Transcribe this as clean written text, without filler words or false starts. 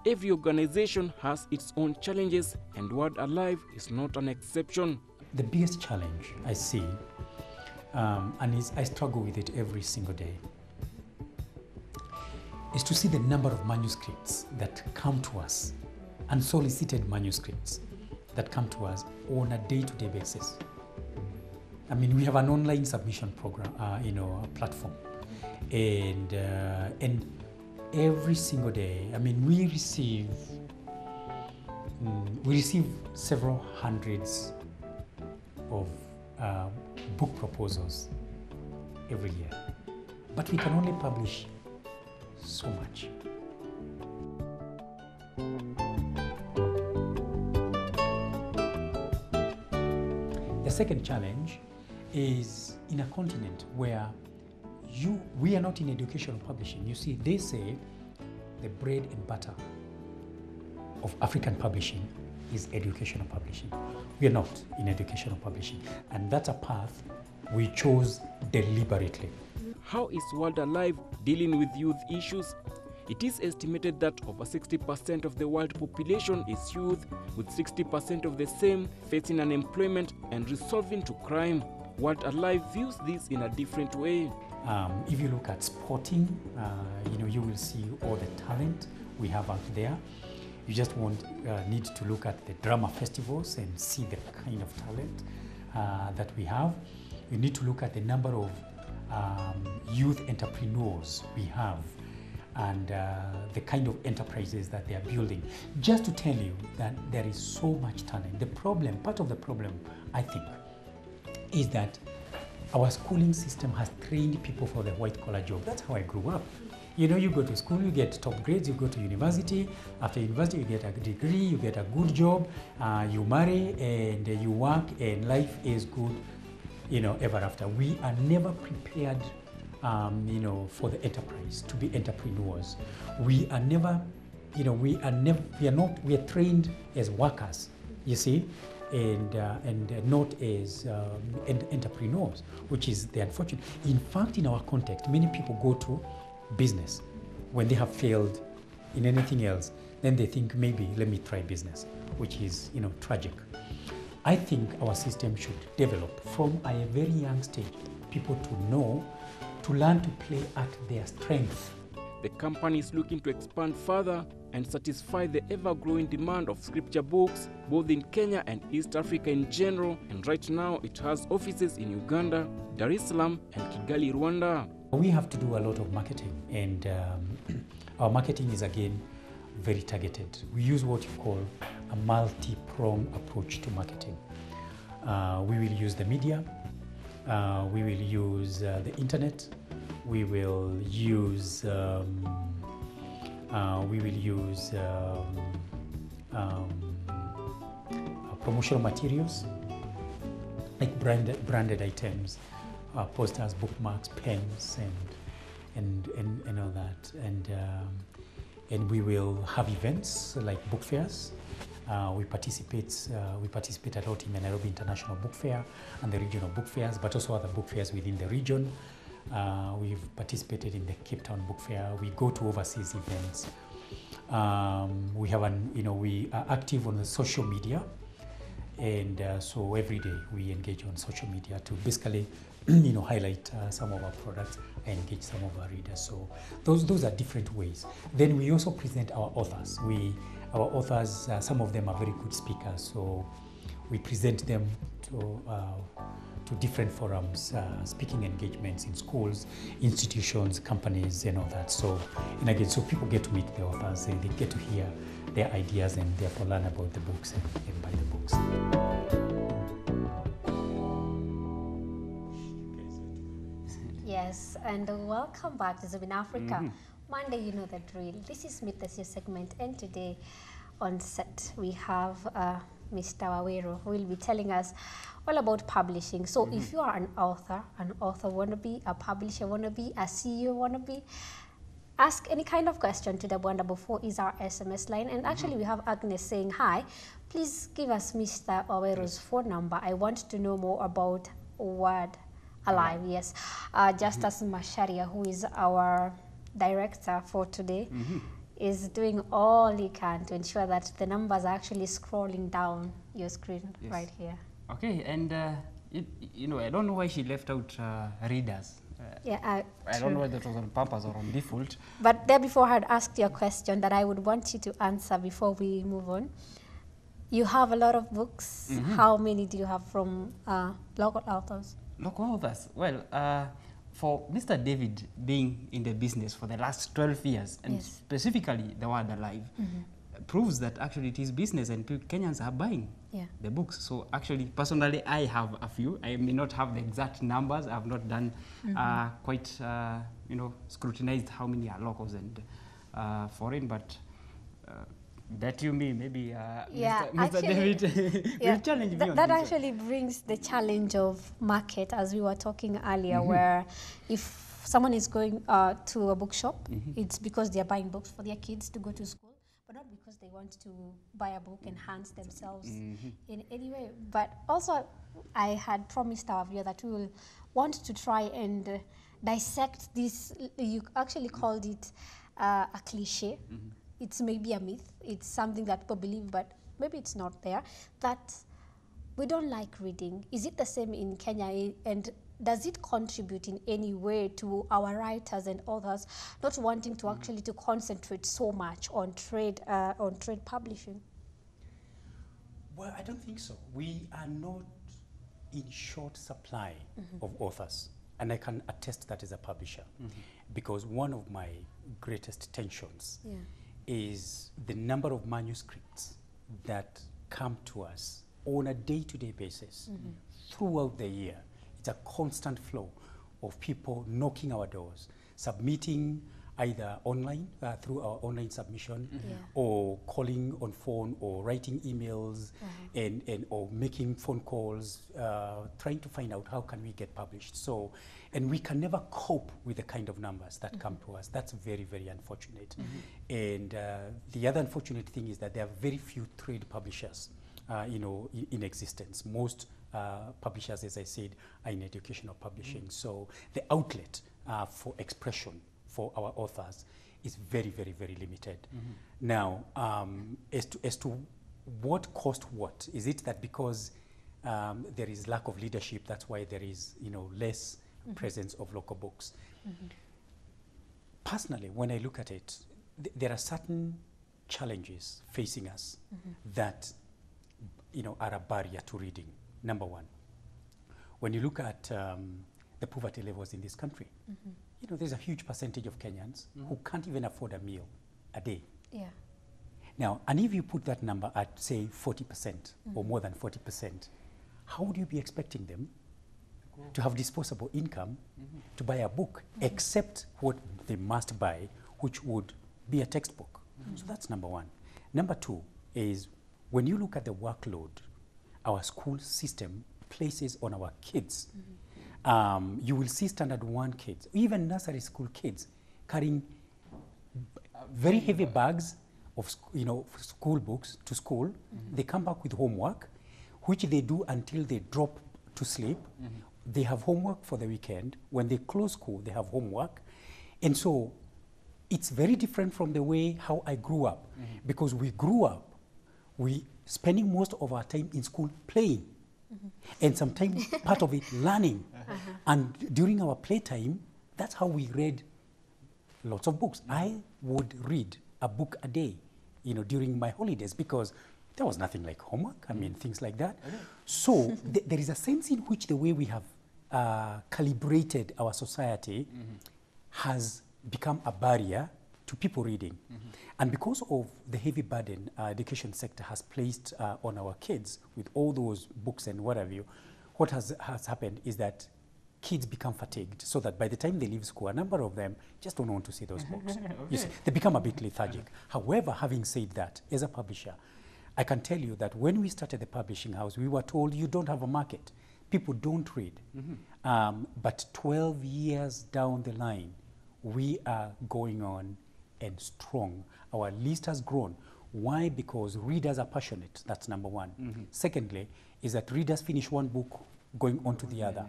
Every organization has its own challenges, and Word Alive is not an exception. The biggest challenge I see, I struggle with it every single day, is to see the number of manuscripts that come to us, unsolicited manuscripts that come to us on a day-to-day basis. I mean, we have an online submission program, platform, and every single day, I mean, we receive several hundreds of book proposals every year, but we can only publish so much. The second challenge is in a continent where we are not in educational publishing. You see, they say the bread and butter of African publishing is educational publishing. We are not in educational publishing, and that's a path we chose deliberately. How is Word Alive dealing with youth issues? It is estimated that over 60% of the world population is youth, with 60% of the same facing unemployment and resolving to crime. Word Alive views this in a different way. If you look at sporting, you will see all the talent we have out there. You just need to look at the drama festivals and see the kind of talent that we have. You need to look at the number of youth entrepreneurs we have and the kind of enterprises that they are building. Just to tell you that there is so much talent. Part of the problem, I think, is that our schooling system has trained people for the white-collar job. That's how I grew up. You go to school, you get top grades, you go to university. After university, you get a degree, you get a good job, you marry, and you work, and life is good, ever after. We are never prepared, for the enterprise, to be entrepreneurs. We are trained as workers, you see, and not as entrepreneurs, which is the unfortunate. In fact, in our context, many people go to business when they have failed in anything else. Then they think, maybe let me try business, which is tragic. I think our system should develop from a very young stage people to learn to play at their strength. The company is looking to expand further and satisfy the ever-growing demand of scripture books, both in Kenya and East Africa in general, and right now it has offices in Uganda, Dar es Salaam, and Kigali, Rwanda. We have to do a lot of marketing, and our marketing is again very targeted. We use what you call a multi-pronged approach to marketing. We will use the media, we will use the internet, we will use promotional materials like branded items, posters, bookmarks, pens, and all that, and we will have events like book fairs. We participate a lot in the Nairobi International Book Fair and the regional book fairs, but also other book fairs within the region. We've participated in the Cape Town Book Fair. We go to overseas events. We are active on the social media, and so every day we engage on social media to basically highlight some of our products and engage some of our readers. So those are different ways. Then we also present our authors. Our authors, some of them are very good speakers, so we present them to different forums, speaking engagements in schools, institutions, companies, and all that. So, and again, so people get to meet the authors, and they get to hear their ideas and therefore learn about the books and buy the books. Yes, and welcome back to Zoom in Africa. Monday, you know the drill. This is Meet the CEO segment, and today on set we have Mr. Waweru, who will be telling us all about publishing. So if you are an author wannabe, a publisher wannabe, a CEO wannabe, ask any kind of question to the Wonderful 4 is our SMS line. And actually we have Agnes saying, hi, please give us Mr. Waweru's phone number. I want to know more about Word Alive. Yes, Justus Masharia, who is our director for today, is doing all he can to ensure that the numbers are actually scrolling down your screen right here. Okay, and you know, I don't know why she left out readers. Yeah, I don't know whether it was on purpose or on default. But there before I had asked you a question that I would want you to answer before we move on. You have a lot of books. How many do you have from local authors? Local authors? Well, for Mr. David being in the business for the last 12 years, and specifically The Word Alive, proves that actually it is business and Kenyans are buying the books. So actually, personally, I have a few. I may not have the exact numbers. I have not done quite, you know, scrutinized how many are locals and foreign, but bet you me, maybe Mr. David will challenge me on that this actually brings the challenge of market, as we were talking earlier, where if someone is going to a bookshop, it's because they are buying books for their kids to go to school, but not because they want to buy a book and enhance themselves in any way. But also, I had promised our viewer that we will want to try and dissect this. You actually called it a cliche. It's maybe a myth. It's something that people believe, but maybe it's not there. That we don't like reading. Is it the same in Kenya? And does it contribute in any way to our writers and authors not wanting to actually to concentrate so much on trade publishing? Well, I don't think so. We are not in short supply of authors. And I can attest that as a publisher. Because one of my greatest tensions is the number of manuscripts that come to us on a day-to-day basis throughout the year. It's a constant flow of people knocking our doors, submitting either online through our online submission, or calling on phone, or writing emails, and or making phone calls, trying to find out how can we get published. So, and we can never cope with the kind of numbers that come to us. That's very, very unfortunate. And the other unfortunate thing is that there are very few trade publishers, you know, in existence. Most publishers, as I said, are in educational publishing. So the outlet for expression for our authors is very, very, very limited. Now, as to what cost what, is it that because there is lack of leadership, that's why there is, you know, less presence of local books? Personally, when I look at it, there are certain challenges facing us that, you know, are a barrier to reading. Number one, when you look at the poverty levels in this country, you know, there's a huge percentage of Kenyans who can't even afford a meal a day. Now, and if you put that number at, say, 40% or more than 40%, how would you be expecting them to have disposable income to buy a book, except what they must buy, which would be a textbook? So that's number one. Number two is, when you look at the workload our school system places on our kids, you will see standard 1 kids, even nursery school kids, carrying very heavy bags of school books to school. They come back with homework, which they do until they drop to sleep. They have homework for the weekend. When they close school, they have homework. And so it's very different from the way how I grew up, because we grew up, we spending most of our time in school playing, and sometimes part of it learning. And during our playtime, that's how we read lots of books. I would read a book a day, you know, during my holidays, because there was nothing like homework. I mean, things like that. So there is a sense in which the way we have calibrated our society has become a barrier to people reading. And because of the heavy burden education sector has placed on our kids with all those books and what have you, what has happened is that kids become fatigued, so that by the time they leave school, a number of them just don't want to see those books. You see, they become a bit lethargic. However, having said that, as a publisher, I can tell you that when we started the publishing house, we were told you don't have a market. People don't read. But 12 years down the line, we are going on and strong. Our list has grown. Why? Because readers are passionate. That's number one. Secondly, is that readers finish one book going on to the other.